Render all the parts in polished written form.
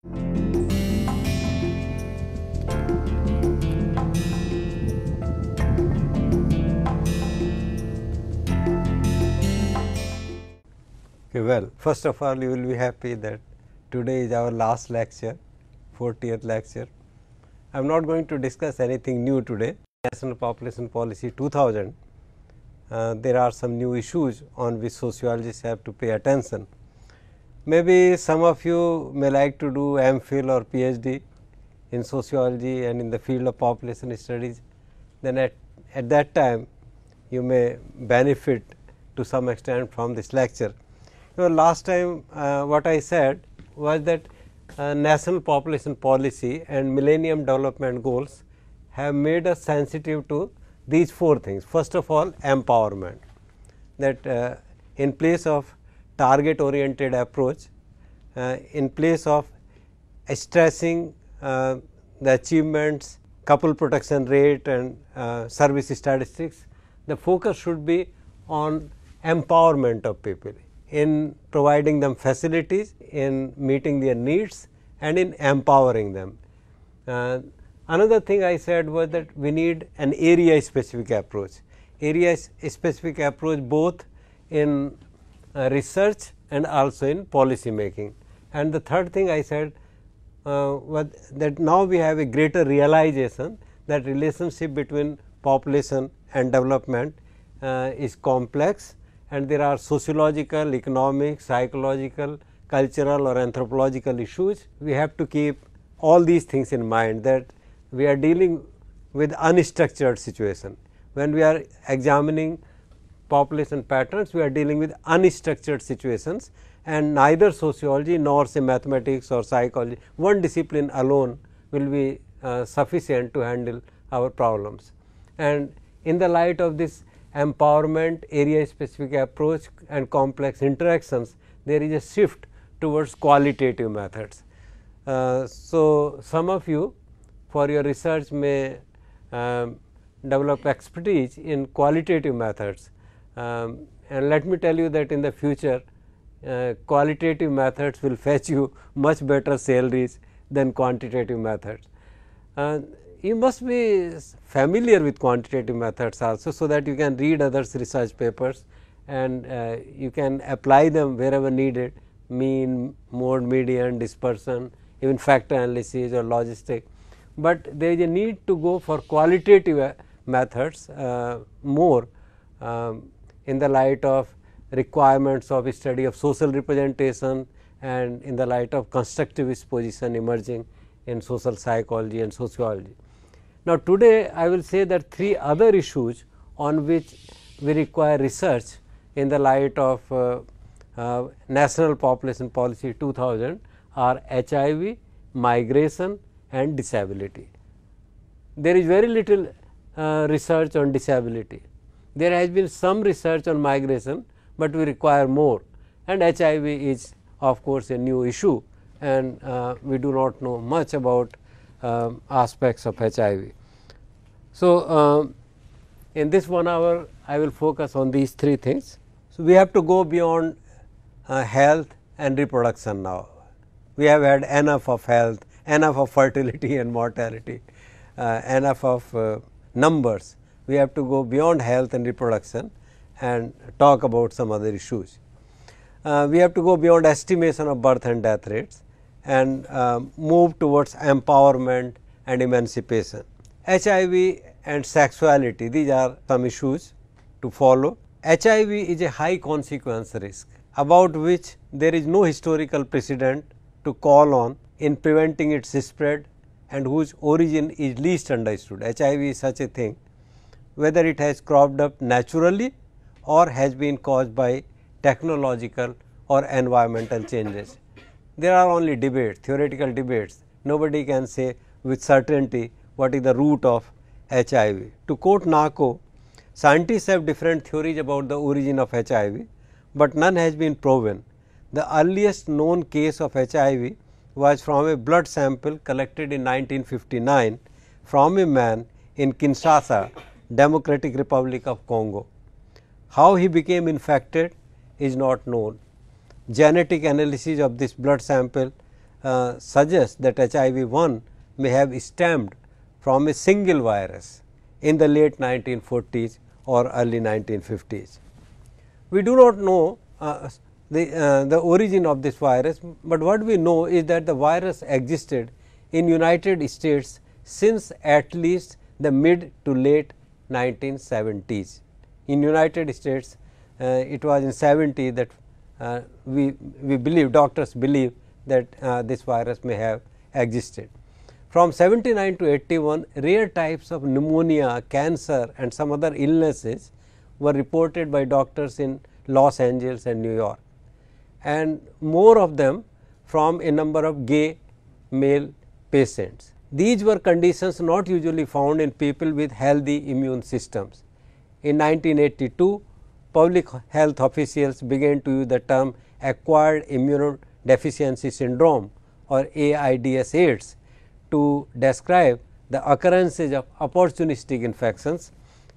Okay, well, first of all, you will be happy that today is our last lecture, 40th lecture. I am not going to discuss anything new today. National Population Policy 2000, there are some new issues on which sociologists have to pay attention. Maybe some of you may like to do MPhil or PhD in sociology and in the field of population studies, then at that time you may benefit to some extent from this lecture. So, last time what I said was that national population policy and millennium development goals have made us sensitive to these four things. First of all, empowerment, that in place of target oriented approach, in place of stressing the achievements, couple protection rate and service statistics, the focus should be on empowerment of people, in providing them facilities, in meeting their needs and in empowering them. Another thing I said was that we need an area specific approach, both in research and also in policy making. And the third thing I said was that now we have a greater realization that relationship between population and development is complex, and there are sociological, economic, psychological, cultural or anthropological issues. We have to keep all these things in mind, that we are dealing with unstructured situation. When we are examining population patterns, we are dealing with unstructured situations, and neither sociology nor say mathematics or psychology, one discipline alone will be sufficient to handle our problems. And in the light of this empowerment, area specific approach and complex interactions, there is a shift towards qualitative methods. So, some of you for your research may develop expertise in qualitative methods, and let me tell you that in the future qualitative methods will fetch you much better salaries than quantitative methods. You must be familiar with quantitative methods also, so that you can read others research papers and you can apply them wherever needed, mean, mode, median, dispersion, even factor analysis or logistic. But there is a need to go for qualitative methods more in the light of requirements of study of social representation and in the light of constructivist position emerging in social psychology and sociology. Now, today I will say that three other issues on which we require research in the light of National Population Policy 2000 are HIV, migration and disability. There is very little research on disability. There has been some research on migration, but we require more, and HIV is of course a new issue, and we do not know much about aspects of HIV. So, in this 1 hour I will focus on these three things. So, we have to go beyond health and reproduction now. We have had enough of health, enough of fertility and mortality, enough of numbers. We have to go beyond health and reproduction and talk about some other issues. We have to go beyond estimation of birth and death rates and move towards empowerment and emancipation. HIV and sexuality, these are some issues to follow. HIV is a high consequence risk about which there is no historical precedent to call on in preventing its spread and whose origin is least understood. HIV is such a thing, whether it has cropped up naturally or has been caused by technological or environmental changes. There are only debates, theoretical debates. Nobody can say with certainty what is the root of HIV. To quote Narco, scientists have different theories about the origin of HIV, but none has been proven. The earliest known case of HIV was from a blood sample collected in 1959 from a man in Kinshasa, Democratic Republic of Congo. How he became infected is not known. Genetic analysis of this blood sample suggests that HIV-1 may have stemmed from a single virus in the late 1940s or early 1950s. We do not know the origin of this virus, but what we know is that the virus existed in United States since at least the mid to late 1970s. In United States, it was in 70 that we believe, doctors believe that this virus may have existed. From 79 to 81, rare types of pneumonia, cancer and some other illnesses were reported by doctors in Los Angeles and New York, and more of them from a number of gay male patients. These were conditions not usually found in people with healthy immune systems. In 1982, public health officials began to use the term acquired immunodeficiency syndrome or AIDS to describe the occurrences of opportunistic infections,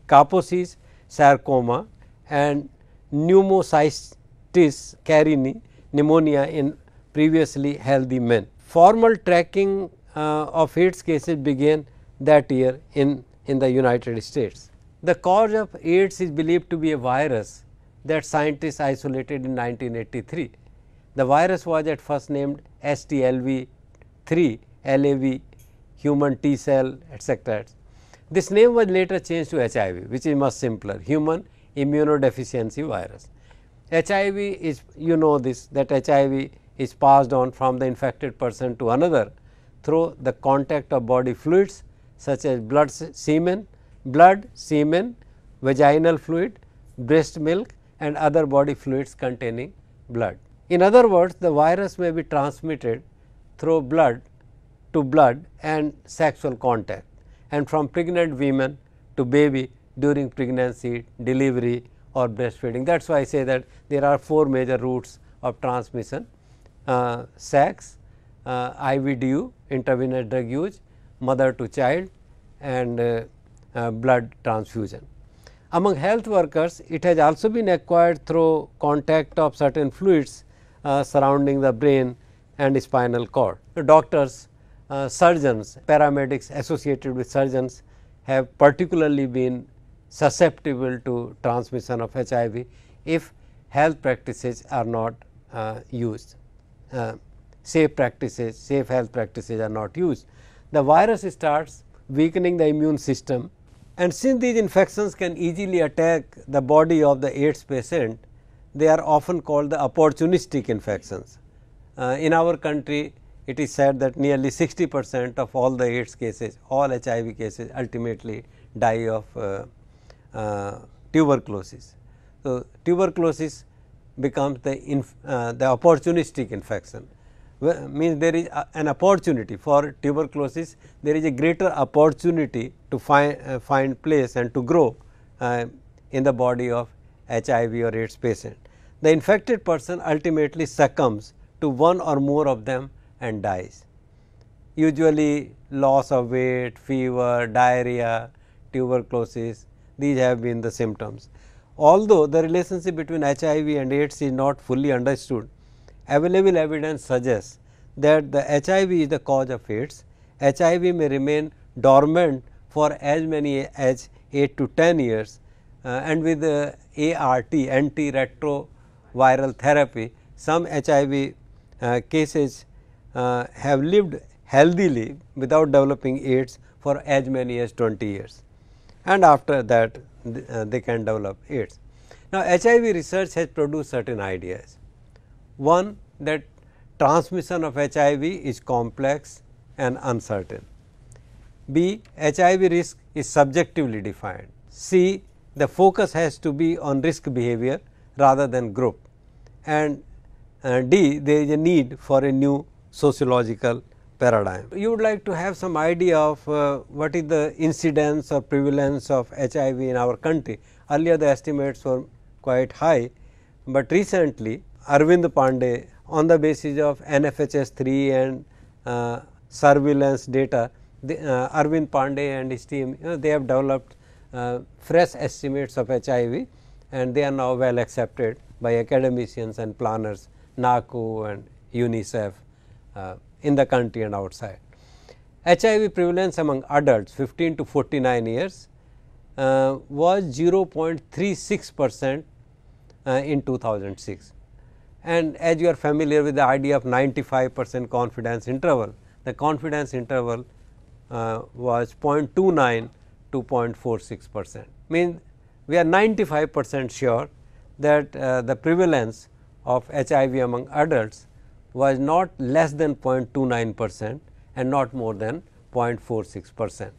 Kaposi's sarcoma and pneumocystis carinii pneumonia in previously healthy men. Formal tracking of AIDS cases began that year in the United States. The cause of AIDS is believed to be a virus that scientists isolated in 1983. The virus was at first named STLV3 LAV, human T cell, etc. This name was later changed to HIV, which is much simpler, human immunodeficiency virus. HIV is, you know this, that HIV is passed on from the infected person to another through the contact of body fluids such as blood, semen, vaginal fluid, breast milk and other body fluids containing blood. In other words, the virus may be transmitted through blood to blood and sexual contact, and from pregnant women to baby during pregnancy, delivery or breastfeeding. That is why I say that there are 4 major routes of transmission: sex, IVDU, intravenous drug use, mother to child and blood transfusion. Among health workers, it has also been acquired through contact of certain fluids surrounding the brain and spinal cord. The doctors, surgeons, paramedics associated with surgeons have particularly been susceptible to transmission of HIV if health practices are not used. Safe health practices are not used. The virus starts weakening the immune system, and since these infections can easily attack the body of the AIDS patient, they are often called the opportunistic infections. In our country, it is said that nearly 60% of all the AIDS cases, all HIV cases ultimately die of tuberculosis. So, tuberculosis becomes the opportunistic infection. Means there is an opportunity for tuberculosis, there is a greater opportunity to find place and to grow in the body of HIV or AIDS patient. The infected person ultimately succumbs to one or more of them and dies. Usually loss of weight, fever, diarrhea, tuberculosis, these have been the symptoms. Although the relationship between HIV and AIDS is not fully understood, available evidence suggests that the HIV is the cause of AIDS. HIV may remain dormant for as many as 8 to 10 years and with ART, antiretroviral therapy, some HIV cases have lived healthily without developing AIDS for as many as 20 years, and after that they can develop AIDS. Now, HIV research has produced certain ideas. One, that transmission of HIV is complex and uncertain. B, HIV risk is subjectively defined. C, the focus has to be on risk behavior rather than group. And D, there is a need for a new sociological paradigm. You would like to have some idea of what is the incidence or prevalence of HIV in our country. Earlier the estimates were quite high, but recently Arvind Pandey, on the basis of NFHS3 and surveillance data, Arvind Pandey and his team, they have developed fresh estimates of HIV, and they are now well accepted by academicians and planners, NACO and UNICEF, in the country and outside. HIV prevalence among adults 15 to 49 years was 0.36% in 2006. And as you are familiar with the idea of 95% confidence interval, the confidence interval was 0.29 to 0.46%. Means we are 95% sure that the prevalence of HIV among adults was not less than 0.29% and not more than 0.46%.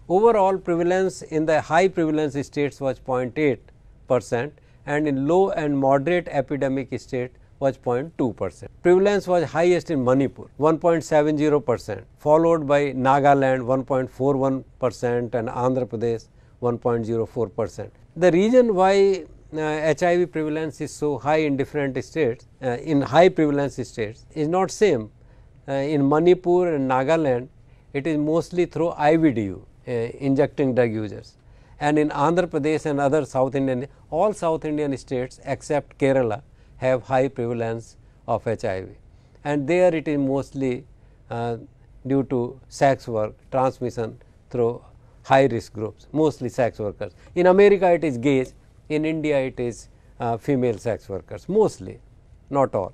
Overall prevalence in the high prevalence states was 0.8% and in low and moderate epidemic state was 0.2%. Prevalence was highest in Manipur 1.70%, followed by Nagaland 1.41% and Andhra Pradesh 1.04%. The reason why HIV prevalence is so high in different states, in high prevalence states is not same. In Manipur and Nagaland, it is mostly through IVDU, injecting drug users, and in Andhra Pradesh and other South Indian, all South Indian states except Kerala have high prevalence of HIV, and there it is mostly due to sex work transmission through high risk groups, mostly sex workers. In America it is gays, in India it is female sex workers mostly, not all.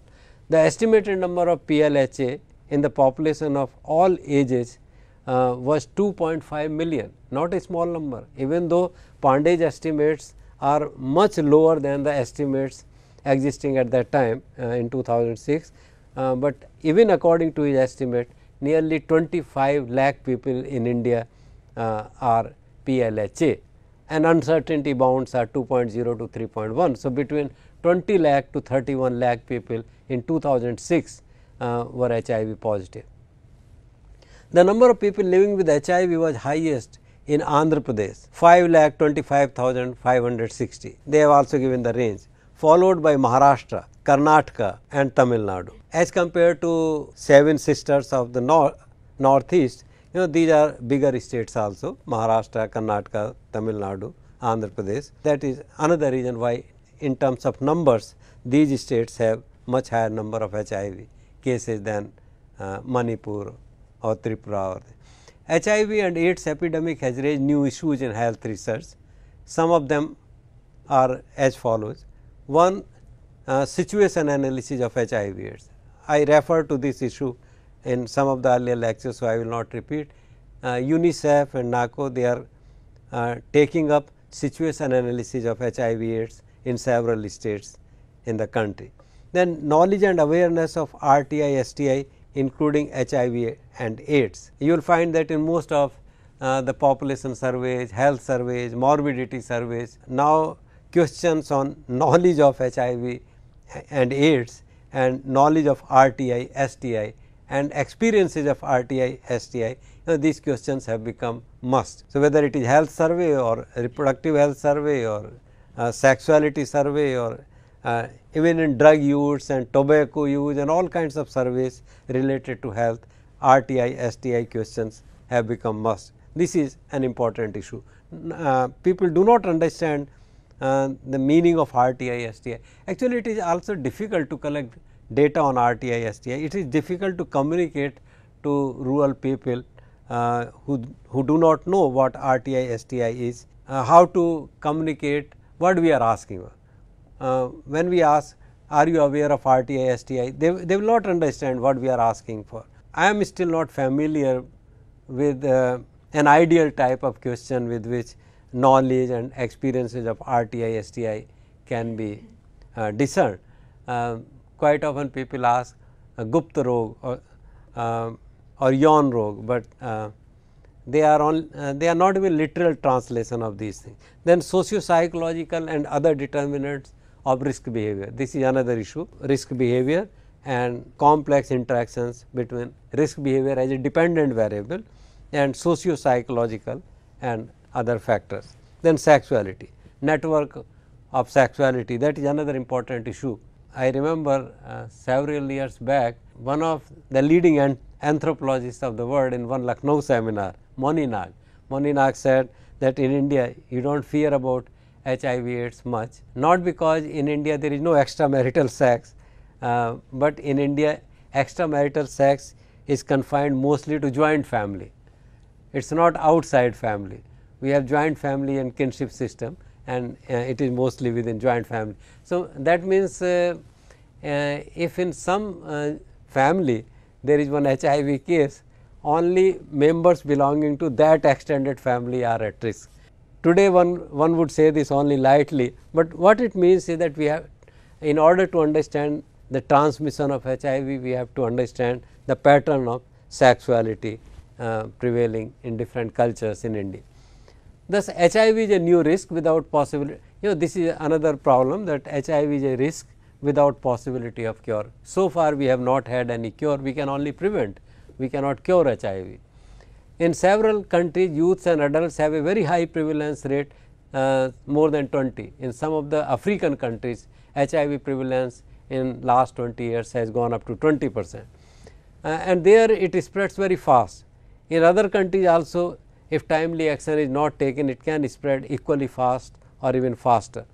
The estimated number of PLHA in the population of all ages was 2.5 million, not a small number, even though Pandey's estimates are much lower than the estimates existing at that time in 2006, but even according to his estimate nearly 25 lakh people in India are PLHA, and uncertainty bounds are 2.0 to 3.1. So, between 20 lakh to 31 lakh people in 2006 were HIV positive. The number of people living with HIV was highest in Andhra Pradesh 5,25,560. They have also given the range, followed by Maharashtra, Karnataka and Tamil Nadu. As compared to 7 sisters of the northeast, these are bigger states also, Maharashtra, Karnataka, Tamil Nadu, Andhra Pradesh. That is another reason why in terms of numbers these states have much higher number of HIV cases than Manipur or Tripura. HIV and AIDS epidemic has raised new issues in health research. Some of them are as follows. One, situation analysis of HIV AIDS. I refer to this issue in some of the earlier lectures, so I will not repeat. UNICEF and NACO, they are taking up situation analysis of HIV AIDS in several states in the country. Then knowledge and awareness of RTI, STI including HIV and AIDS. You will find that in most of the population surveys, health surveys, morbidity surveys, now questions on knowledge of HIV and AIDS and knowledge of RTI, STI and experiences of RTI, STI, these questions have become must. So, whether it is health survey or reproductive health survey or sexuality survey or even in drug use and tobacco use and all kinds of surveys related to health, RTI, STI questions have become must. This is an important issue. People do not understand the meaning of RTI, STI. Actually, it is also difficult to collect data on RTI, STI. It is difficult to communicate to rural people who do not know what RTI, STI is, how to communicate what we are asking. When we ask, are you aware of RTI, STI, they will not understand what we are asking for. I am still not familiar with an ideal type of question with which knowledge and experiences of RTI, STI can be discerned. Quite often people ask Gupta Rog or Yawn Rog, but they are not even literal translation of these things. Then socio-psychological and other determinants of risk behavior. This is another issue, risk behavior and complex interactions between risk behavior as a dependent variable and socio-psychological and other factors. Then sexuality, network of sexuality, that is another important issue. I remember several years back, one of the leading anthropologists of the world in one Lucknow seminar, Moni Nag said that in India you do not fear about HIV AIDS much, not because in India there is no extramarital sex, but in India extramarital sex is confined mostly to joint family. It is not outside family. We have joint family and kinship system, and it is mostly within joint family. So, that means if in some family there is one HIV case, only members belonging to that extended family are at risk. Today one would say this only lightly, but what it means is that we have, in order to understand the transmission of HIV, we have to understand the pattern of sexuality prevailing in different cultures in India. Thus, HIV is a new risk without possibility. This is another problem, that HIV is a risk without possibility of cure. So far, we have not had any cure. We can only prevent. We cannot cure HIV. In several countries, youths and adults have a very high prevalence rate, more than 20. In some of the African countries, HIV prevalence in last 20 years has gone up to 20%, and there it spreads very fast. In other countries also, if timely action is not taken, it can spread equally fast or even faster.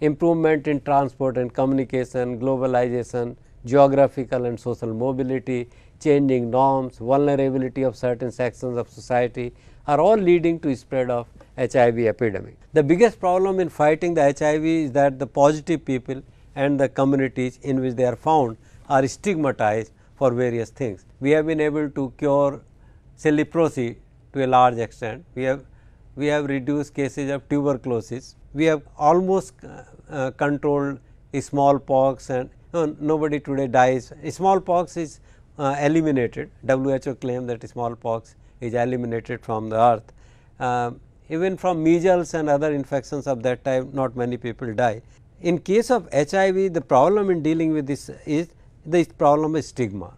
Improvement in transport and communication, globalization, geographical and social mobility, changing norms, vulnerability of certain sections of society are all leading to spread of HIV epidemic. The biggest problem in fighting the HIV is that the positive people and the communities in which they are found are stigmatized for various things. We have been able to cure, say, leprosy to a large extent. We have reduced cases of tuberculosis. We have almost controlled smallpox, and nobody today dies. Smallpox is eliminated. WHO claimed that smallpox is eliminated from the earth. Even from measles and other infections of that type, not many people die. In case of HIV, the problem in dealing with this is the problem of stigma.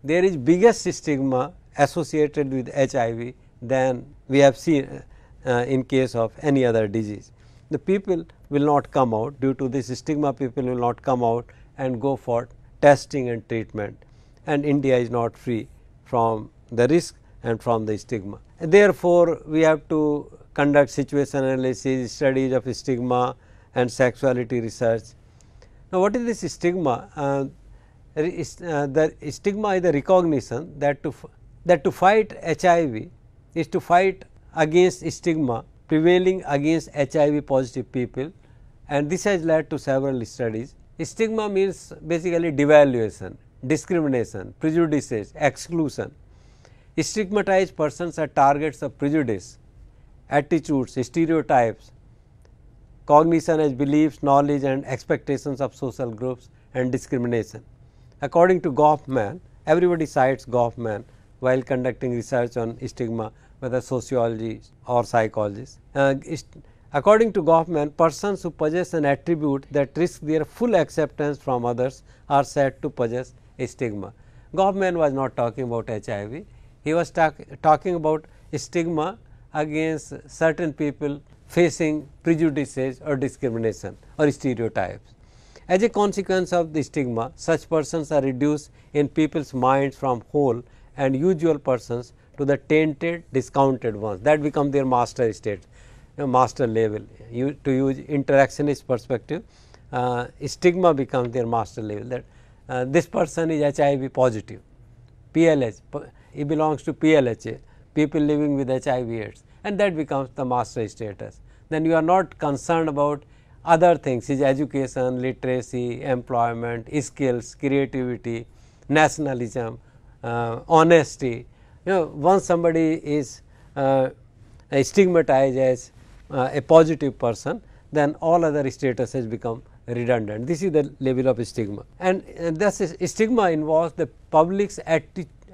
There is biggest stigma associated with HIV than we have seen in case of any other disease. The people will not come out due to this stigma. People will not come out and go for testing and treatment, and India is not free from the risk and from the stigma. Therefore, we have to conduct situation analysis, studies of stigma and sexuality research. Now, what is this stigma? The stigma is the recognition that to fight HIV is to fight against stigma prevailing against HIV positive people, and this has led to several studies. Stigma means basically devaluation, discrimination, prejudices, exclusion. Stigmatized persons are targets of prejudice, attitudes, stereotypes, cognition as beliefs, knowledge and expectations of social groups, and discrimination. According to Goffman, everybody cites Goffman while conducting research on stigma, whether sociologists or psychologists. According to Goffman, persons who possess an attribute that risks their full acceptance from others are said to possess a stigma. Goffman was not talking about HIV, he was talking about stigma against certain people facing prejudices or discrimination or stereotypes. As a consequence of the stigma, such persons are reduced in people's minds from whole and usual persons to the tainted, discounted ones. That become their master state, master level. To use interactionist perspective, stigma becomes their master level, that this person is HIV positive, PLH, he belongs to PLHA, people living with HIV/AIDS, and that becomes the master status. Then you are not concerned about other things, his education, literacy, employment, skills, creativity, nationalism, honesty. Once somebody is stigmatized as a positive person, then all other statuses become redundant. This is the level of stigma, and thus stigma involves the public's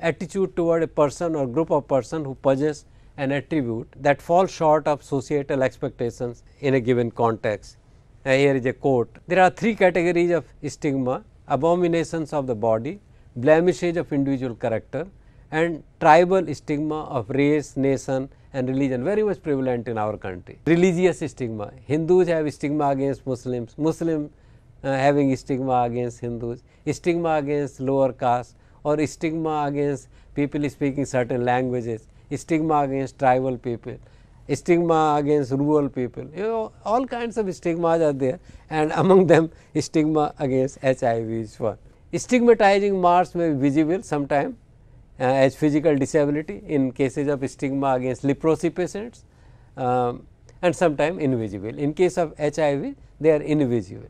attitude toward a person or group of person who possess an attribute that falls short of societal expectations in a given context. Here is a quote: "There are three categories of stigma: abominations of the body, blemishes of individual character, and tribal stigma of race, nation and religion," very much prevalent in our country. Religious stigma: Hindus have stigma against Muslims, Muslims having stigma against Hindus, stigma against lower caste, or stigma against people speaking certain languages, stigma against tribal people, stigma against rural people. All kinds of stigmas are there, and among them stigma against HIV is one. Stigmatizing marks may be visible sometimes as physical disability in cases of stigma against leprosy patients, and sometimes invisible. In case of HIV, they are invisible.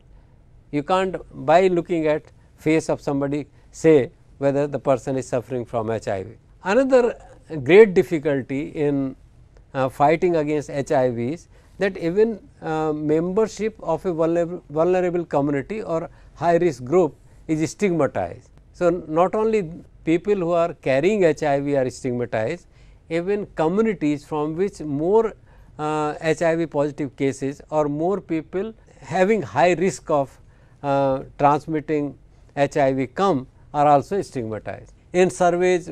You can't, by looking at face of somebody, say whether the person is suffering from HIV. Another great difficulty in fighting against HIV is that even membership of a vulnerable community or high risk group is stigmatized. So, not only people who are carrying HIV are stigmatized, even communities from which more HIV positive cases or more people having high risk of transmitting HIV come are also stigmatized. In surveys,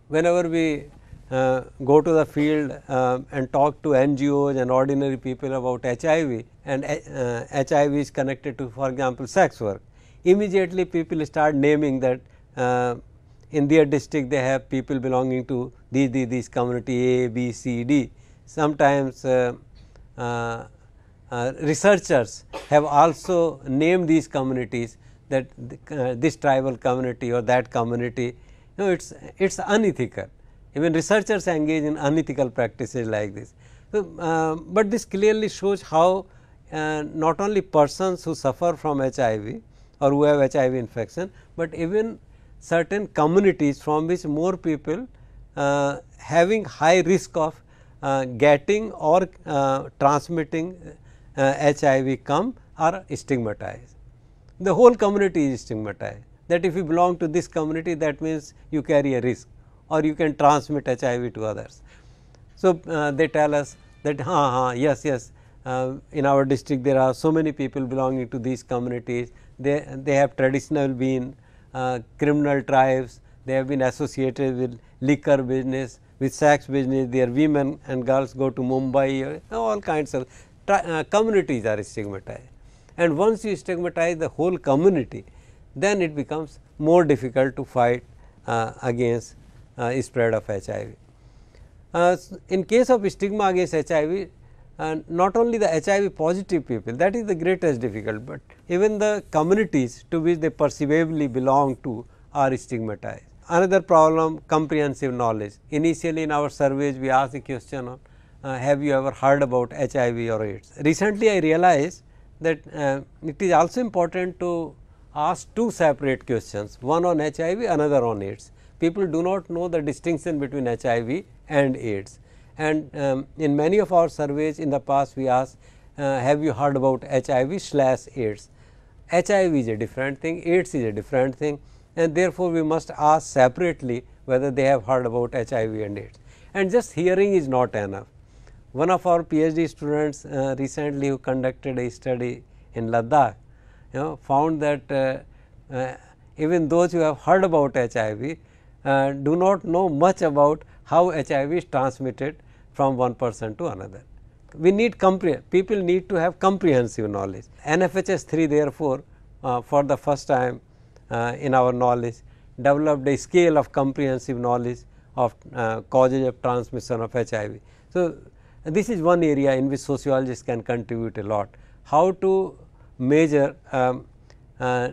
whenever we go to the field and talk to NGOs and ordinary people about HIV, and HIV is connected to, for example, sex work, immediately people start naming that in their district they have people belonging to these community A, B, C, D. Sometimes researchers have also named these communities, that this tribal community or that community. It's unethical. Even researchers engage in unethical practices like this. So, but this clearly shows how not only persons who suffer from HIV or who have HIV infection, but even certain communities from which more people having high risk of getting or transmitting HIV come are stigmatized. The whole community is stigmatized, that if you belong to this community, that means you carry a risk or you can transmit HIV to others. So, they tell us that yes, in our district there are so many people belonging to these communities, they have traditionally been criminal tribes, they have been associated with liquor business, with sex business, their women and girls go to Mumbai, all kinds of communities are stigmatized. And once you stigmatize the whole community, then it becomes more difficult to fight against spread of HIV. In case of stigma against HIV, not only the HIV positive people, that is the greatest difficulty, but even the communities to which they perceivably belong to are stigmatized. Another problem, comprehensive knowledge. Initially in our surveys we asked the question on have you ever heard about HIV or AIDS. Recently I realized that it is also important to ask two separate questions, one on HIV, another on AIDS. People do not know the distinction between HIV and AIDS, and in many of our surveys in the past we asked have you heard about HIV/AIDS. HIV is a different thing, AIDS is a different thing, and therefore, we must ask separately whether they have heard about HIV and AIDS, and just hearing is not enough. One of our PhD students recently who conducted a study in Ladakh, found that even those who have heard about HIV do not know much about how HIV is transmitted from one person to another. We need people need to have comprehensive knowledge. NFHS 3 therefore, for the first time in our knowledge developed a scale of comprehensive knowledge of causes of transmission of HIV. So, this is one area in which sociologists can contribute a lot, how to measure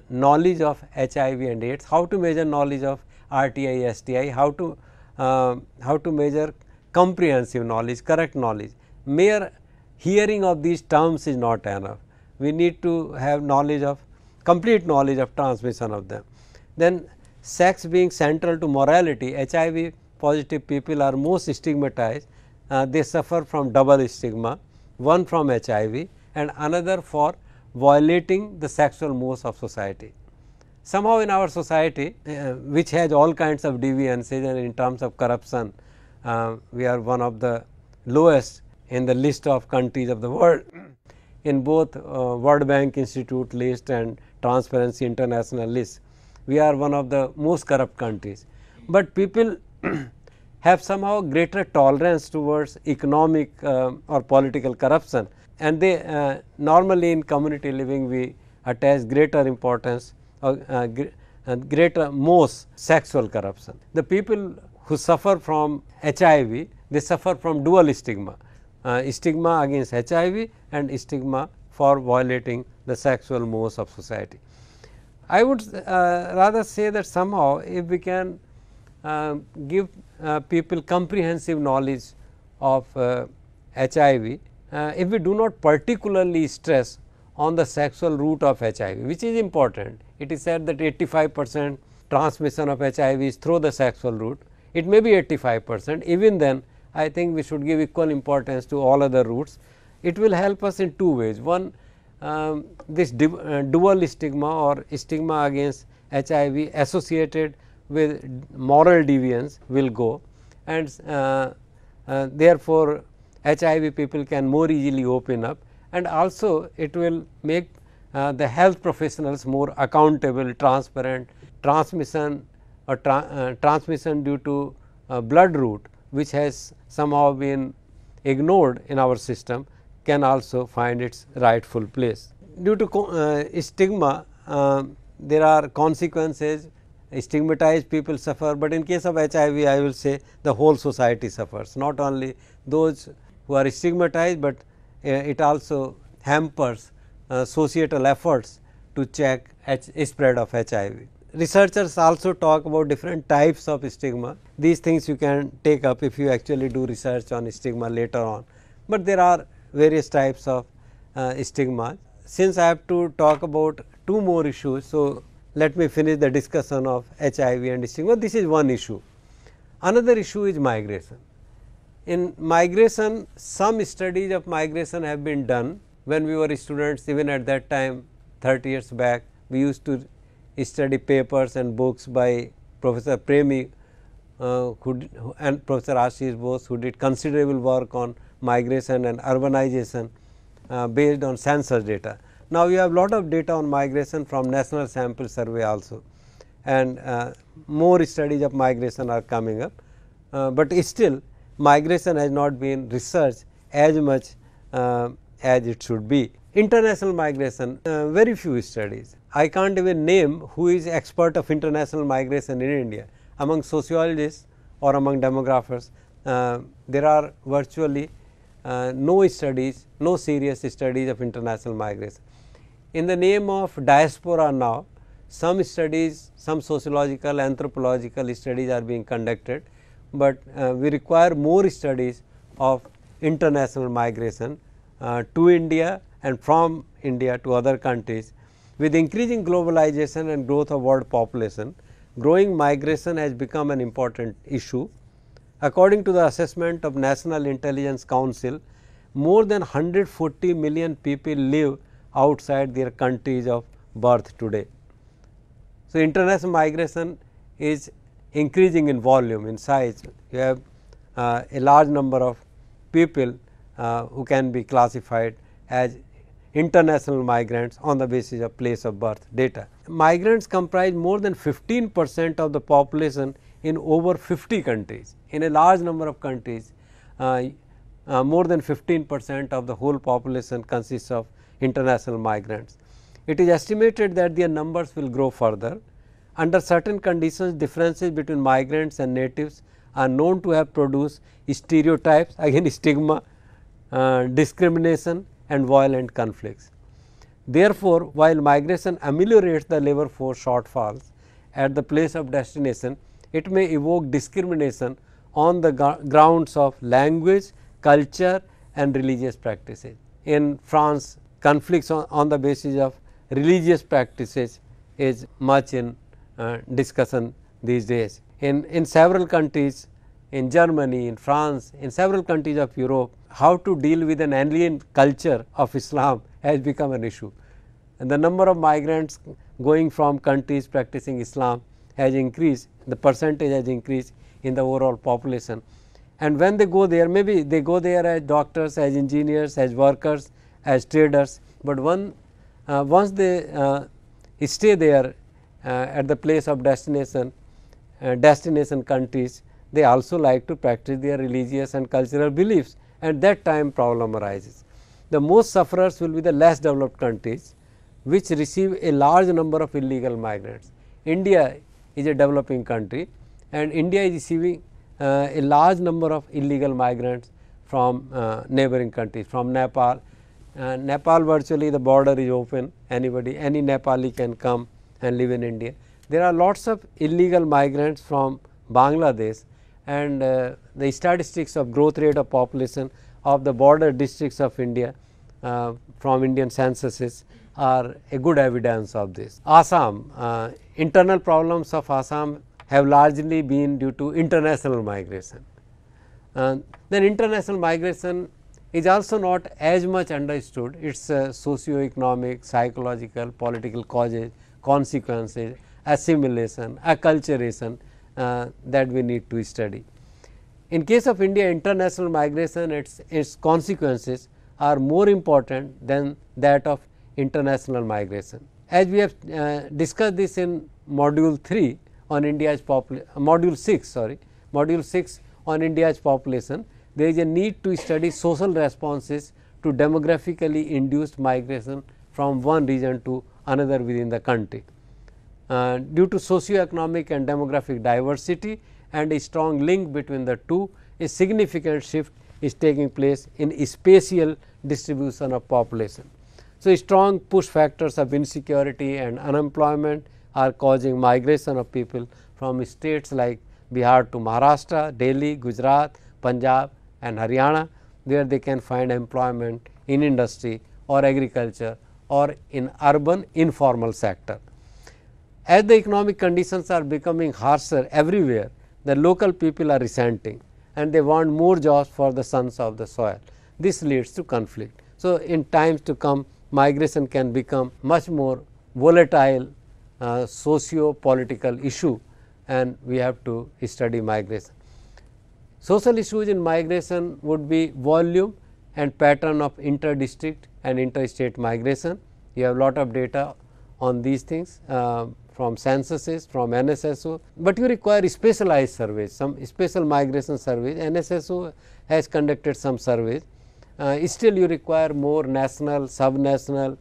knowledge of HIV and AIDS, how to measure knowledge of RTI, STI, how to measure comprehensive knowledge, correct knowledge. Mere hearing of these terms is not enough. We need to have knowledge of complete knowledge of transmission of them. Then sex being central to morality, HIV positive people are most stigmatized. They suffer from double stigma, one from HIV and another for violating the sexual mores of society. Somehow in our society, which has all kinds of deviances, and in terms of corruption, we are one of the lowest in the list of countries of the world in both World Bank Institute list and Transparency International list. We are one of the most corrupt countries, but people have somehow greater tolerance towards economic or political corruption, and they normally in community living we attach greater importance or greater most sexual corruption. The people who suffer from HIV, they suffer from dual stigma, stigma against HIV and stigma for violating the sexual mores of society. I would rather say that somehow if we can give people comprehensive knowledge of HIV, if we do not particularly stress on the sexual route of HIV, which is important. It is said that 85% transmission of HIV is through the sexual route. It may be 85%, even then I think we should give equal importance to all other routes. It will help us in two ways. One, this dual stigma or stigma against HIV associated with moral deviance will go, and therefore, HIV people can more easily open up, and also it will make the health professionals more accountable, transparent. Transmission or transmission due to blood route, which has somehow been ignored in our system, can also find its rightful place. Due to stigma, there are consequences. Stigmatized people suffer, but in case of HIV, I will say the whole society suffers, not only those who are stigmatized, but it also hampers societal efforts to check spread of HIV. Researchers also talk about different types of stigma. These things you can take up if you actually do research on stigma later on, but there are various types of stigma. Since I have to talk about two more issues, so let me finish the discussion of HIV and stigma. This is one issue. Another issue is migration. In migration, some studies of migration have been done when we were students. Even at that time, 30 years back, we used to study papers and books by Professor Premi and Professor Ashish Bose, who did considerable work on migration and urbanization based on census data. Now, we have lot of data on migration from National Sample Survey also, and more studies of migration are coming up, but still migration has not been researched as much as it should be. International migration, very few studies. I can't even name who is expert of international migration in India. Among sociologists or among demographers, there are virtually no studies, no serious studies of international migration. In the name of diaspora now, some studies, some sociological, anthropological studies are being conducted, but we require more studies of international migration to India and from India to other countries. With increasing globalization and growth of world population, growing migration has become an important issue. According to the assessment of National Intelligence Council, more than 140 million people live outside their countries of birth today. So, international migration is increasing in volume, in size. You have a large number of people who can be classified as international migrants on the basis of place of birth data. Migrants comprise more than 15% of the population in over 50 countries. In a large number of countries, more than 15% of the whole population consists of international migrants. It is estimated that their numbers will grow further. Under certain conditions, differences between migrants and natives are known to have produced stereotypes, again stigma, discrimination and violent conflicts. Therefore, while migration ameliorates the labor force shortfalls at the place of destination, it may evoke discrimination on the grounds of language, culture and religious practices. In France, conflicts on the basis of religious practices is much in discussion these days. In several countries, in Germany, in France, in several countries of Europe, how to deal with an alien culture of Islam has become an issue. And the number of migrants going from countries practicing Islam has increased, the percentage has increased in the overall population. And when they go there, maybe they go there as doctors, as engineers, as workers, as traders, but once they stay there at the place of destination countries, they also like to practice their religious and cultural beliefs, and that time problem arises. The most sufferers will be the less developed countries, which receive a large number of illegal migrants. India is a developing country, and India is receiving a large number of illegal migrants from neighboring countries, from Nepal. Nepal, virtually the border is open, any Nepali can come and live in India. There are lots of illegal migrants from Bangladesh, and the statistics of growth rate of population of the border districts of India from Indian censuses are a good evidence of this. Assam, internal problems of Assam have largely been due to international migration. Then international migration is also not as much understood, its socio-economic, psychological, political causes, consequences, assimilation, acculturation that we need to study. In case of India, international migration, its consequences are more important than that of international migration. As we have discussed this in module 3 on India's module 6 on India's population, there is a need to study social responses to demographically induced migration from one region to another within the country. Due to socio-economic and demographic diversity and a strong link between the two, a significant shift is taking place in spatial distribution of population. So, strong push factors of insecurity and unemployment are causing migration of people from states like Bihar to Maharashtra, Delhi, Gujarat, Punjab and Haryana, where they can find employment in industry or agriculture or in urban informal sector. As the economic conditions are becoming harsher everywhere, the local people are resenting and they want more jobs for the sons of the soil. This leads to conflict. So, in times to come, migration can become much more volatile socio-political issue, and we have to study migration. Social issues in migration would be volume and pattern of inter-district and interstate migration. You have lot of data on these things from censuses, from NSSO, but you require specialized surveys, some special migration surveys. NSSO has conducted some surveys. Still you require more national, sub-national,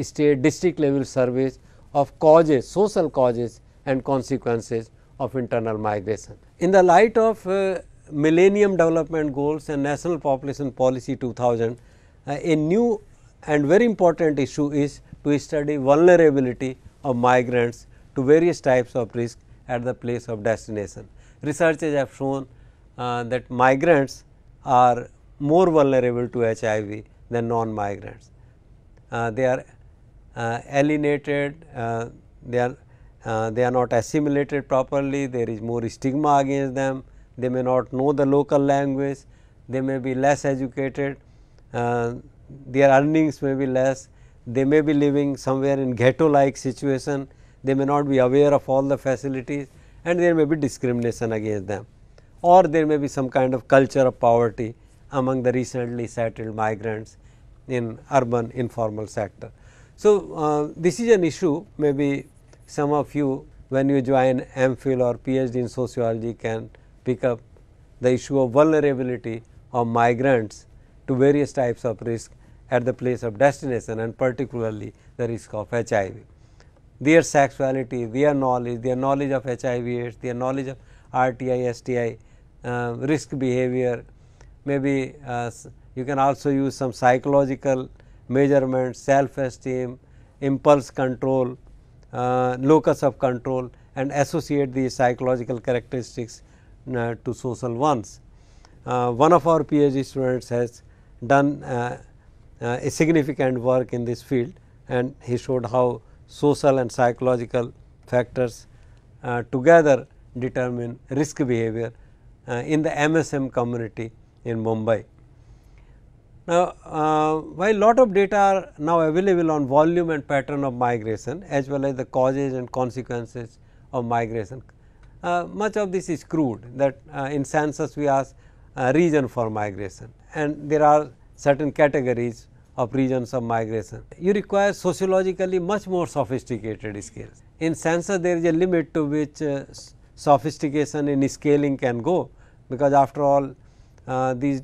state, district level surveys of causes, social causes and consequences of internal migration. In the light of Millennium Development Goals and National Population Policy 2000, a new and very important issue is to study vulnerability of migrants to various types of risk at the place of destination. Researchers have shown that migrants are more vulnerable to HIV than non-migrants. They are alienated, they are not assimilated properly, there is more stigma against them, they may not know the local language, they may be less educated, their earnings may be less, they may be living somewhere in ghetto like situation, they may not be aware of all the facilities and there may be discrimination against them, or there may be some kind of culture of poverty among the recently settled migrants in urban informal sector. So, this is an issue, maybe some of you when you join MPhil or PhD in sociology can pick up the issue of vulnerability of migrants to various types of risk at the place of destination and particularly the risk of HIV. Their sexuality, their knowledge of HIV AIDS, their knowledge of RTI, STI, risk behavior, maybe you can also use some psychological measurements, self-esteem, impulse control, locus of control and associate these psychological characteristics to social ones. One of our PhD students has done a significant work in this field and he showed how social and psychological factors together determine risk behavior in the MSM community in Mumbai. Now, while lot of data are now available on volume and pattern of migration as well as the causes and consequences of migration, much of this is crude that in census we ask region for migration and there are certain categories of regions of migration. You require sociologically much more sophisticated scales. In census there is a limit to which sophistication in scaling can go, because after all these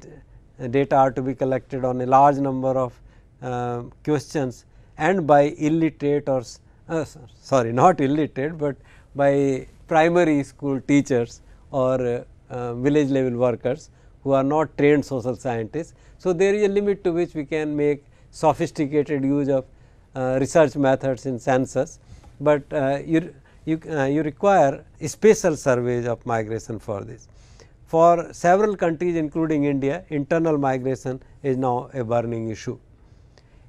data are to be collected on a large number of questions and by illiterate or sorry not illiterate, but by primary school teachers or village level workers who are not trained social scientists. So, there is a limit to which we can make sophisticated use of research methods in census, but you require spatial surveys of migration for this. For several countries including India, internal migration is now a burning issue.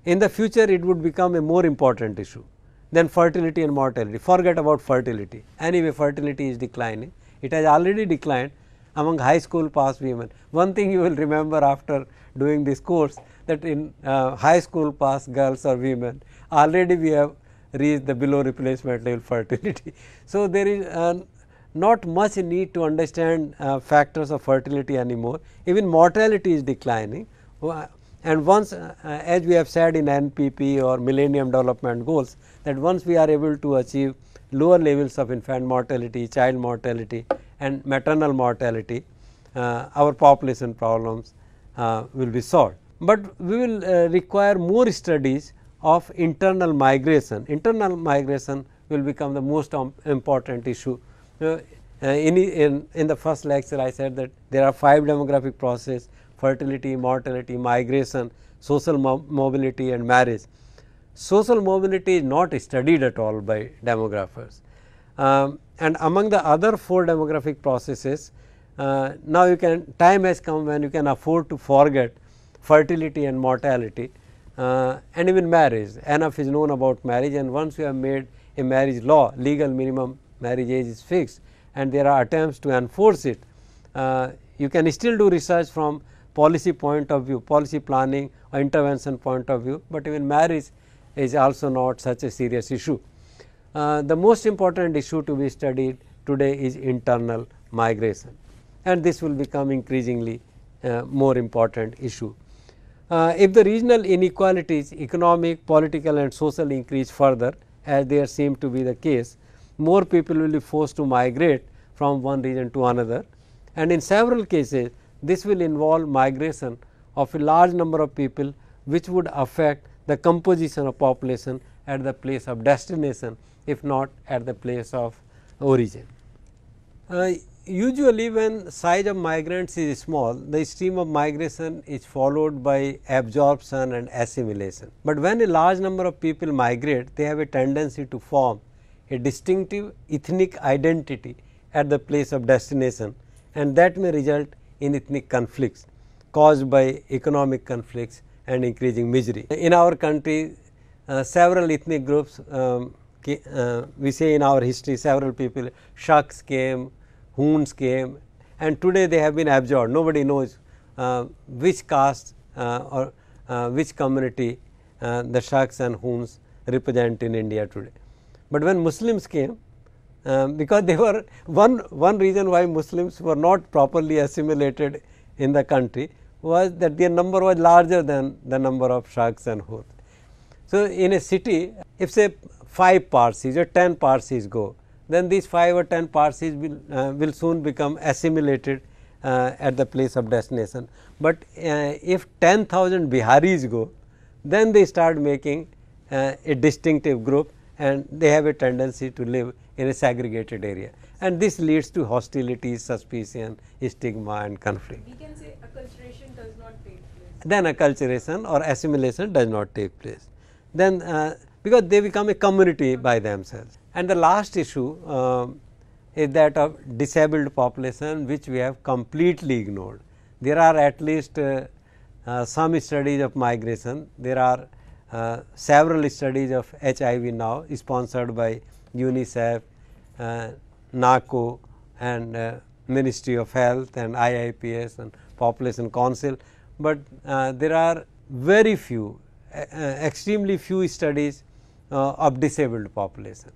In the future, it would become a more important issue than fertility and mortality. Forget about fertility. Anyway, fertility is declining. It has already declined among high school pass women. One thing you will remember after doing this course, that in high school pass girls or women, already we have reached the below replacement level fertility. So, there is not much need to understand factors of fertility anymore. Even mortality is declining, and once as we have said in NPP or Millennium Development Goals, that once we are able to achieve lower levels of infant mortality, child mortality and maternal mortality, our population problems will be solved. But we will require more studies of internal migration. Internal migration will become the most important issue. In the first lecture, I said that there are 5 demographic processes: fertility, mortality, migration, social mobility and marriage. Social mobility is not studied at all by demographers. And among the other 4 demographic processes, now you can, time has come when you can afford to forget fertility and mortality and even marriage. Enough is known about marriage, and once you have made a marriage law, legal minimum marriage age is fixed and there are attempts to enforce it. You can still do research from policy point of view, policy planning or intervention point of view, but even marriage is also not such a serious issue. The most important issue to be studied today is internal migration, and this will become increasingly more important issue. If the regional inequalities, economic, political and social, increase further, as there seem to be the case, more people will be forced to migrate from one region to another, and in several cases this will involve migration of a large number of people, which would affect the composition of population at the place of destination, if not at the place of origin. Usually when size of migrants is small, the stream of migration is followed by absorption and assimilation. But when a large number of people migrate, they have a tendency to form a distinctive ethnic identity at the place of destination, and that may result in ethnic conflicts caused by economic conflicts and increasing misery. In our country, several ethnic groups, we say in our history, several people, Shuks came, Huns came, and today they have been absorbed. Nobody knows which caste or which community the Shuks and Huns represent in India today. But when Muslims came, because they were one reason why Muslims were not properly assimilated in the country was that their number was larger than the number of Shuks and Huns. So, in a city, if say 5 Parsis or 10 Parsis go, then these 5 or 10 Parsis will soon become assimilated at the place of destination. But if 10,000 Biharis go, then they start making a distinctive group, and they have a tendency to live in a segregated area, and this leads to hostility, suspicion, stigma and conflict. We can say acculturation does not take place. Then acculturation or assimilation does not take place. Then because they become a community by themselves. And the last issue is that of disabled population, which we have completely ignored. There are at least some studies of migration. There are several studies of HIV now sponsored by UNICEF, NACO and Ministry of Health and IIPS and Population Council, but there are very few, extremely few studies of disabled population,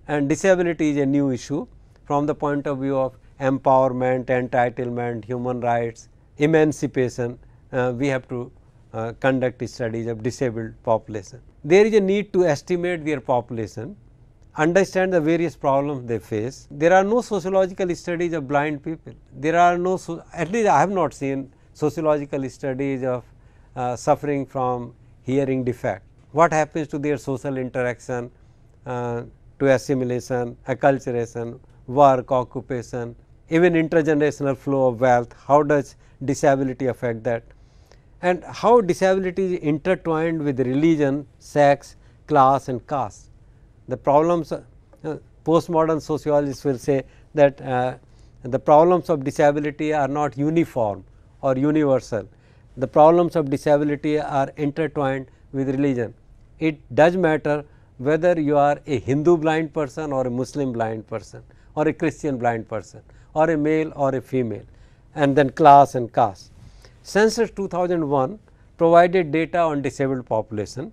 and disability is a new issue from the point of view of empowerment, entitlement, human rights, emancipation. We have to conduct studies of disabled population. There is a need to estimate their population, understand the various problems they face. There are no sociological studies of blind people. There are no, at least I have not seen sociological studies of suffering from hearing defect. What happens to their social interaction, to assimilation, acculturation, work, occupation, even intergenerational flow of wealth? How does disability affect that? And how disability is intertwined with religion, sex, class and caste. The problems postmodern sociologists will say that the problems of disability are not uniform or universal. The problems of disability are intertwined with religion. It does matter whether you are a Hindu blind person or a Muslim blind person or a Christian blind person or a male or a female, and then class and caste. Census 2001 provided data on disabled population.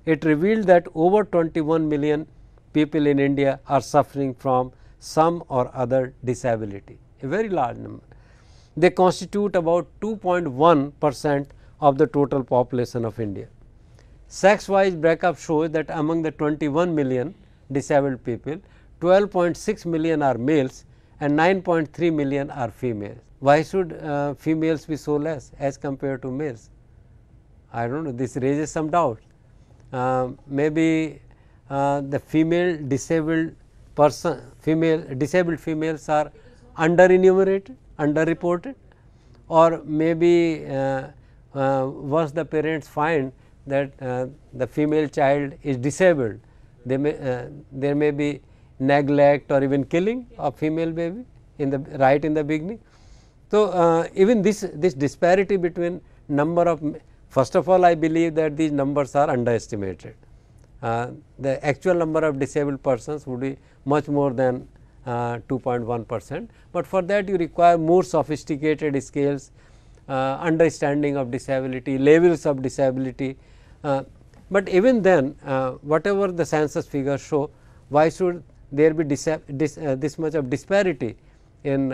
It revealed that over 21 million people in India are suffering from some or other disability, a very large number. They constitute about 2.1% of the total population of India. Sex wise breakup shows that among the 21 million disabled people, 12.6 million are males and 9.3 million are females. Why should females be so less as compared to males? I don't know, this raises some doubt. Maybe the female disabled person, disabled females are under enumerated, under reported, or maybe once the parents find that the female child is disabled, they may, there may be neglect or even killing of female baby in the in the beginning. So, even this disparity between number of, first of all I believe that these numbers are underestimated. The actual number of disabled persons would be much more than 2.1%, but for that you require more sophisticated scales, understanding of disability, levels of disability. But even then whatever the census figures show, why should there be this much of disparity in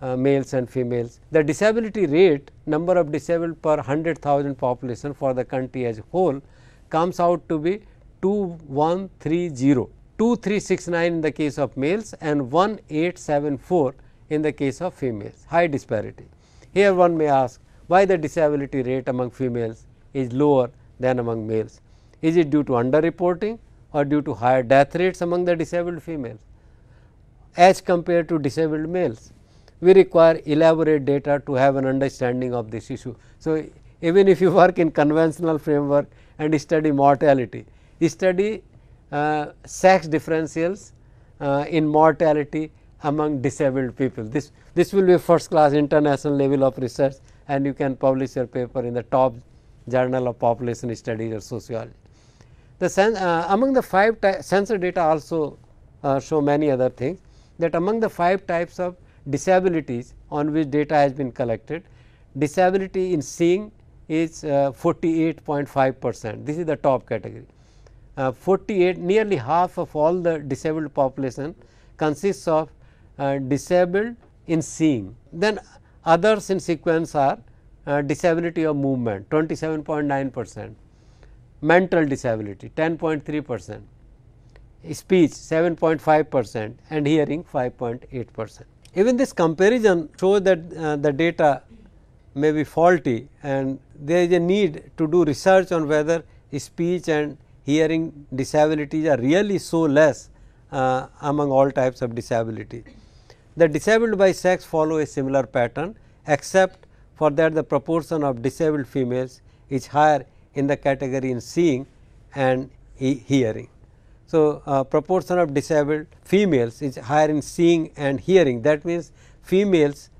males and females? The disability rate, number of disabled per 100,000 population for the country as a whole comes out to be 2130, 2369 in the case of males and 1874 in the case of females, high disparity. Here one may ask why the disability rate among females is lower than among males. Is it due to underreporting or due to higher death rates among the disabled females as compared to disabled males? We require elaborate data to have an understanding of this issue. So, even if you work in conventional framework and study mortality, study sex differentials in mortality among disabled people. This will be a first class international level of research, and you can publish your paper in the top journal of population studies or sociology. The among the 5 census data also show many other things, that among the 5 types of disabilities on which data has been collected, disability in seeing is 48.5%. This is the top category. 48, nearly half of all the disabled population consists of disabled in seeing. Then others in sequence are disability of movement 27.9%, mental disability 10.3%, speech 7.5% and hearing 5.8%. Even this comparison shows that the data may be faulty, and there is a need to do research on whether speech and hearing disabilities are really so less among all types of disability. The disabled by sex follow a similar pattern, except for that the proportion of disabled females is higher in the category in seeing and hearing. So, proportion of disabled females is higher in seeing and hearing. That means, females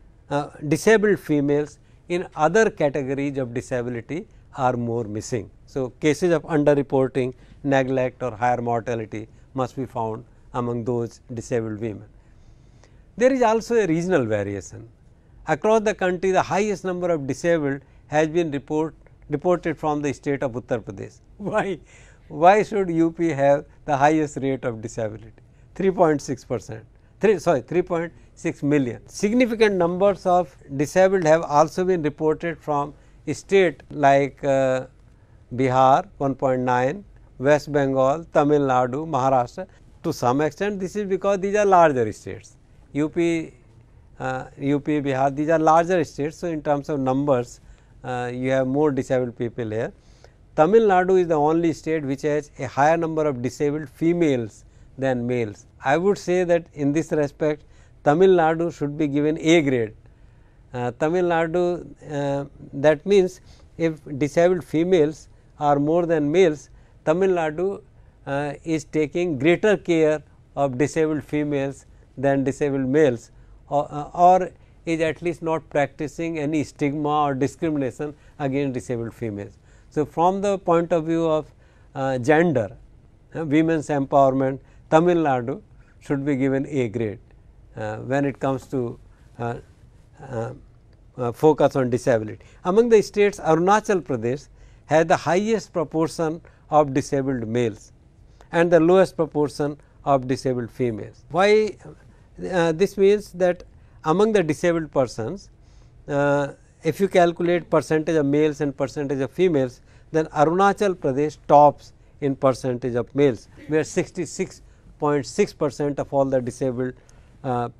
disabled females in other categories of disability are more missing. So, cases of underreporting, neglect or higher mortality must be found among those disabled women. There is also a regional variation. Across the country, the highest number of disabled has been reported from the state of Uttar Pradesh. Why should UP have the highest rate of disability? 3.6%, 3.6 million. Significant numbers of disabled have also been reported from state like Bihar 1.9, West Bengal, Tamil Nadu, Maharashtra. To some extent, this is because these are larger states. UP, Bihar, these are larger states. So, in terms of numbers, you have more disabled people here. Tamil Nadu is the only state which has a higher number of disabled females than males. I would say that in this respect, Tamil Nadu should be given A grade. Tamil Nadu, that means if disabled females are more than males, Tamil Nadu is taking greater care of disabled females than disabled males, or is at least not practicing any stigma or discrimination against disabled females. So, from the point of view of gender, women's empowerment, Tamil Nadu should be given A grade when it comes to focus on disability. Among the states, Arunachal Pradesh has the highest proportion of disabled males and the lowest proportion of disabled females. Why this means that among the disabled persons, if you calculate percentage of males and percentage of females, then Arunachal Pradesh tops in percentage of males, where 66.6% of all the disabled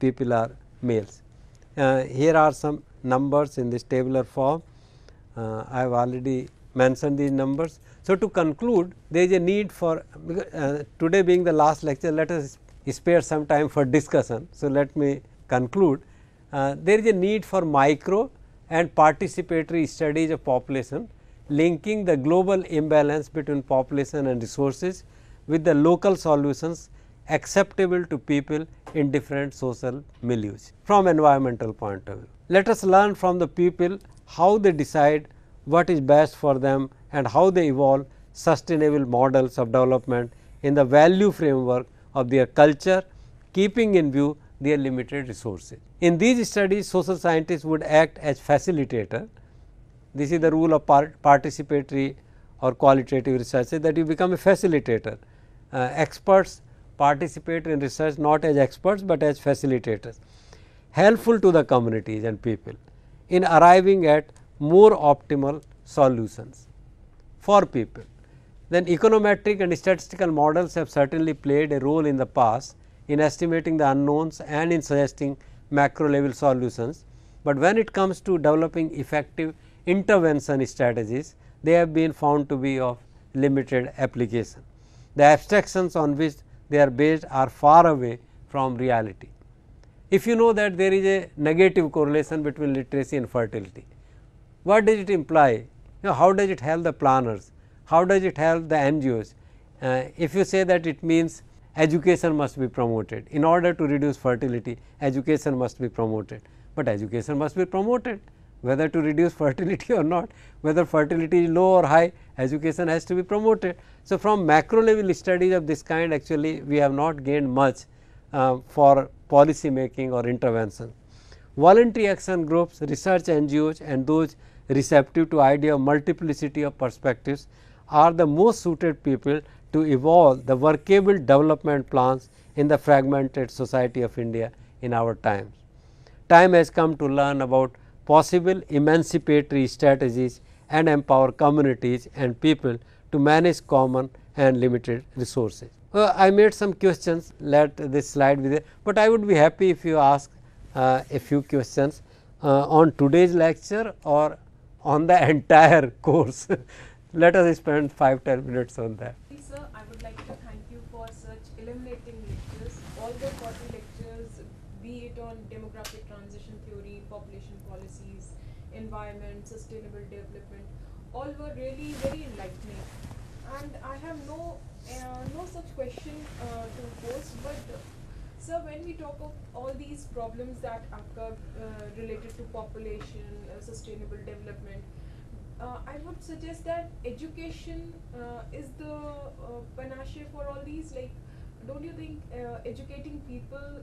people are males. Here are some numbers in this tabular form. I have already mentioned these numbers. So, to conclude, there is a need for today being the last lecture, let us spare some time for discussion. So, let me conclude. There is a need for micro and participatory studies of population, linking the global imbalance between population and resources with the local solutions acceptable to people in different social milieus from environmental point of view. Let us learn from the people how they decide what is best for them and how they evolve sustainable models of development in the value framework of their culture, keeping in view their limited resources. In these studies, social scientists would act as facilitator. This is the rule of participatory or qualitative research, that you become a facilitator. Experts participate in research not as experts, but as facilitators, helpful to the communities and people in arriving at more optimal solutions for people. Then econometric and statistical models have certainly played a role in the past in estimating the unknowns and in suggesting macro level solutions, but when it comes to developing effective intervention strategies, they have been found to be of limited application. The abstractions on which they are based are far away from reality. If you know that there is a negative correlation between literacy and fertility, what does it imply? How does it help the planners? How does it help the NGOs? If you say that it means education must be promoted, in order to reduce fertility, education must be promoted, but education must be promoted whether to reduce fertility or not, whether fertility is low or high, education has to be promoted. So, from macro level studies of this kind, actually we have not gained much for policy making or intervention. Voluntary action groups, research NGOs and those receptive to idea of multiplicity of perspectives are the most suited people to evolve the workable development plans in the fragmented society of India in our times. Time has come to learn about possible emancipatory strategies and empower communities and people to manage common and limited resources. I made some questions, let this slide be there, but I would be happy if you ask a few questions on today's lecture or on the entire course. Let us spend 5-10 minutes on that. Sir, I would like to thank you for such illuminating lectures. All the 40 lectures, be it on demographic transition theory, population policies, environment, sustainable development, all were really very enlightening. And I have no such question to pose, but sir, when we talk of all these problems that occur related to population, sustainable development, I would suggest that education is the panacea for all these. Like, don't you think educating people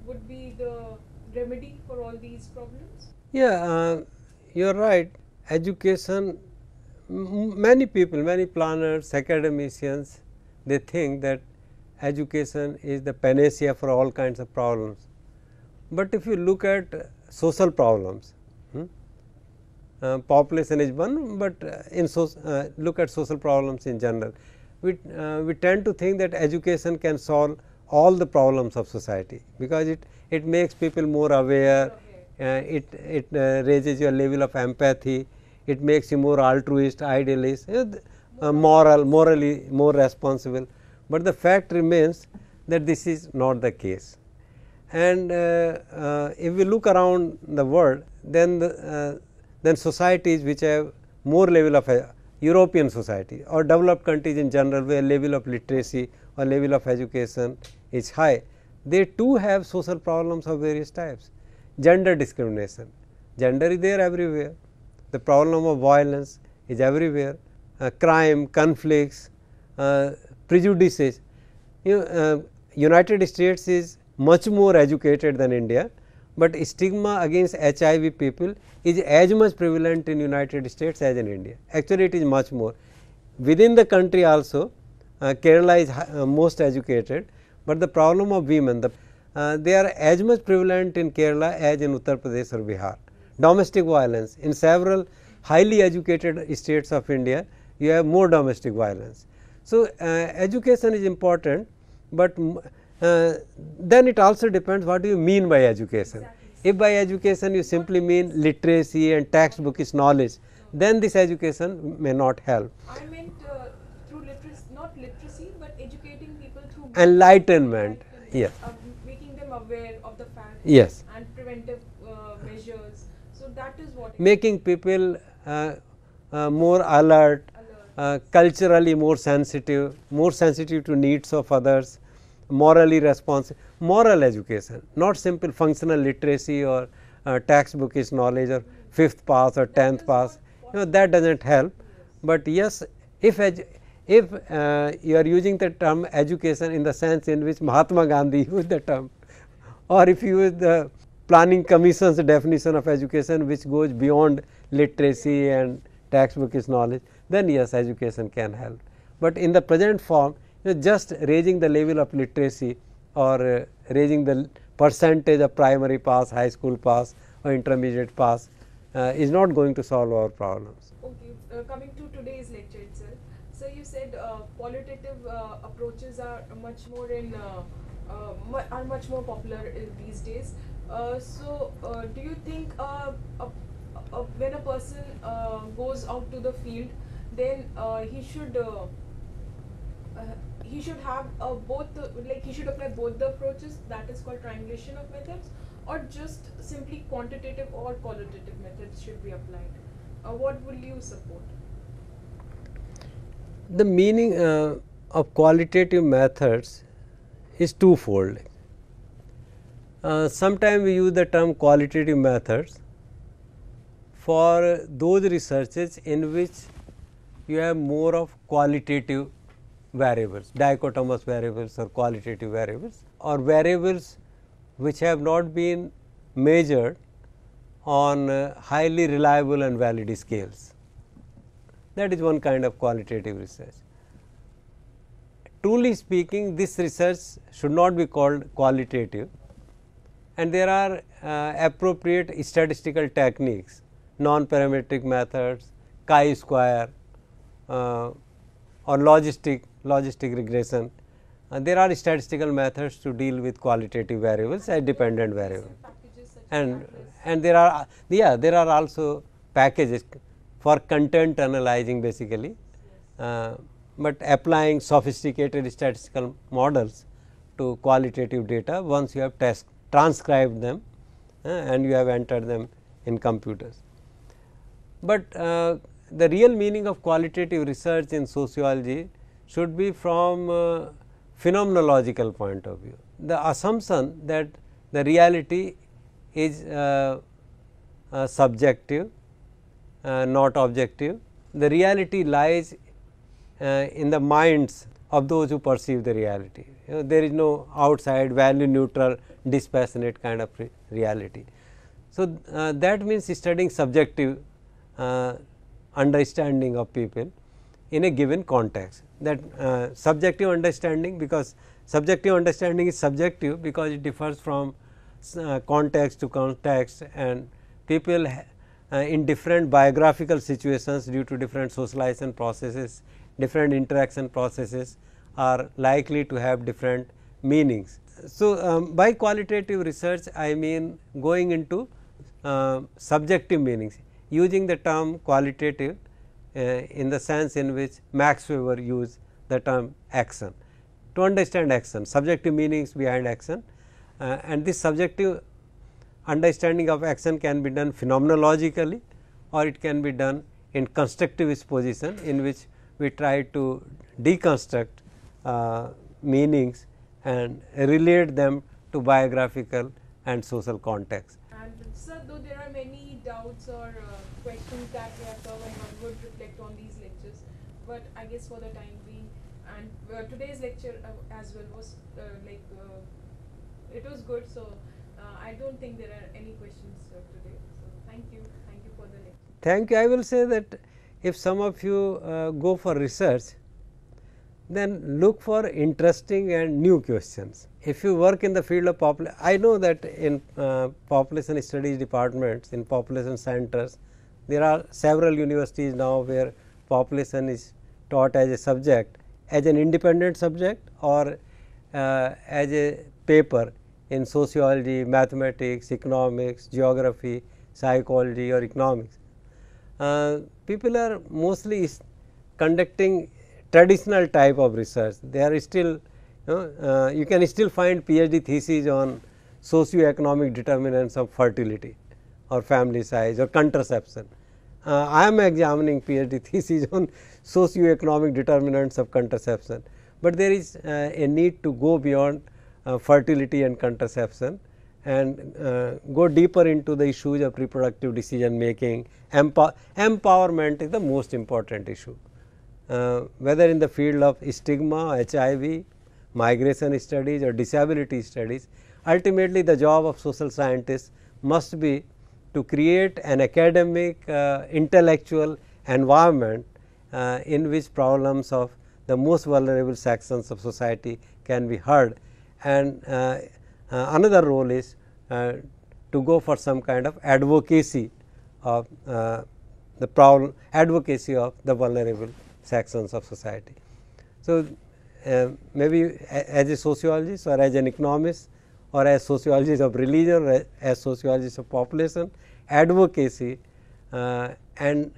would be the remedy for all these problems? Yeah, you are right. Education, many people, many planners, academicians, they think that education is the panacea for all kinds of problems. But if you look at social problems, population is one, but look at social problems in general. We tend to think that education can solve all the problems of society, because it makes people more aware, it raises your level of empathy, it makes you more altruist, idealist, morally more responsible. But the fact remains that this is not the case. And if we look around the world, then societies which have more level of European society or developed countries in general, where level of literacy or level of education is high, they too have social problems of various types. Gender discrimination, gender is there everywhere, the problem of violence is everywhere, crime, conflicts, prejudices. United States is much more educated than India, but stigma against HIV people is as much prevalent in United States as in India. Actually, it is much more. Within the country also, Kerala is most educated, but the problem of women, they are as much prevalent in Kerala as in Uttar Pradesh or Bihar. Domestic violence, in several highly educated states of India, you have more domestic violence. So, education is important, but then it also depends what do you mean by education. Exactly. If by education you simply mean literacy and textbookish knowledge, then this education may not help. I meant through literacy, not literacy, but educating people through Enlightenment, yes. Making them aware of the facts, Yes. and preventive measures. So that is what Making people more alert, culturally more sensitive to needs of others, morally responsive, moral education, not simple functional literacy or textbookish knowledge or 5th pass or 10th pass, that does not help. But yes, if you are using the term education in the sense in which Mahatma Gandhi used the term, or if you use the Planning Commission's definition of education which goes beyond literacy and textbookish knowledge, then yes, education can help. But in the present form, just raising the level of literacy or raising the percentage of primary pass, high school pass or intermediate pass is not going to solve our problems. Okay, coming to today's lecture itself. So you said qualitative approaches are much more popular these days. Do you think when a person goes out to the field, then he should have he should apply both the approaches, that is called triangulation of methods, or just simply quantitative or qualitative methods should be applied? What will you support? The meaning of qualitative methods is twofold. Sometimes we use the term qualitative methods for those researches in which you have more of qualitative variables, dichotomous variables or qualitative variables, or variables which have not been measured on highly reliable and valid scales. That is one kind of qualitative research. Truly speaking, this research should not be called qualitative, and there are appropriate statistical techniques, non-parametric methods, chi-square or logistic regression. There are statistical methods to deal with qualitative variables as dependent variables, and there are also packages for content analyzing basically, but applying sophisticated statistical models to qualitative data once you have transcribed them and you have entered them in computers. But the real meaning of qualitative research in sociology should be from phenomenological point of view. The assumption that the reality is subjective, not objective. The reality lies in the minds of those who perceive the reality. There is no outside value neutral dispassionate kind of reality. So, that means studying subjective understanding of people in a given context. That subjective understanding, because subjective understanding is subjective because it differs from context to context, and people in different biographical situations due to different socialization processes, different interaction processes are likely to have different meanings. So, by qualitative research I mean going into subjective meanings, using the term qualitative in the sense in which Max Weber used the term action to understand action, subjective meanings behind action, and this subjective understanding of action can be done phenomenologically or it can be done in constructivist position, in which we try to deconstruct meanings and relate them to biographical and social context. And sir, though there are many doubts or questions that we have covered, one would reflect on these lectures, but I guess for the time being, and today's lecture as well was it was good, so I don't think there are any questions today. So thank you for the lecture. Thank you. I will say that if some of you go for research, then look for interesting and new questions. If you work in the field of population, I know that in population studies departments, in population centers, there are several universities now where population is taught as a subject, as an independent subject or as a paper in sociology, mathematics, economics, geography, psychology or economics. People are mostly conducting traditional type of research. They are still, you can still find PhD theses on socio-economic determinants of fertility or family size or contraception. I am examining PhD theses on socio-economic determinants of contraception, but there is a need to go beyond fertility and contraception and go deeper into the issues of reproductive decision making. Empowerment is the most important issue. Whether in the field of stigma, HIV, migration studies or disability studies, ultimately the job of social scientists must be to create an academic intellectual environment in which problems of the most vulnerable sections of society can be heard, and another role is to go for some kind of advocacy of the problem, advocacy of the vulnerable sections of society. So, maybe as a sociologist or as an economist or as sociologist of religion or as sociologist of population, advocacy and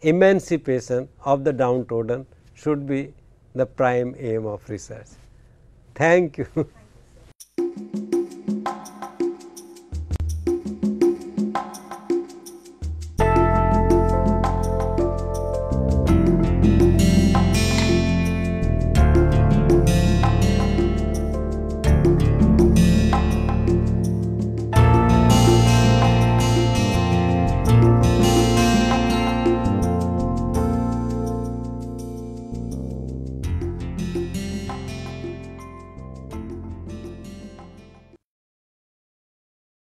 emancipation of the downtrodden should be the prime aim of research. Thank you.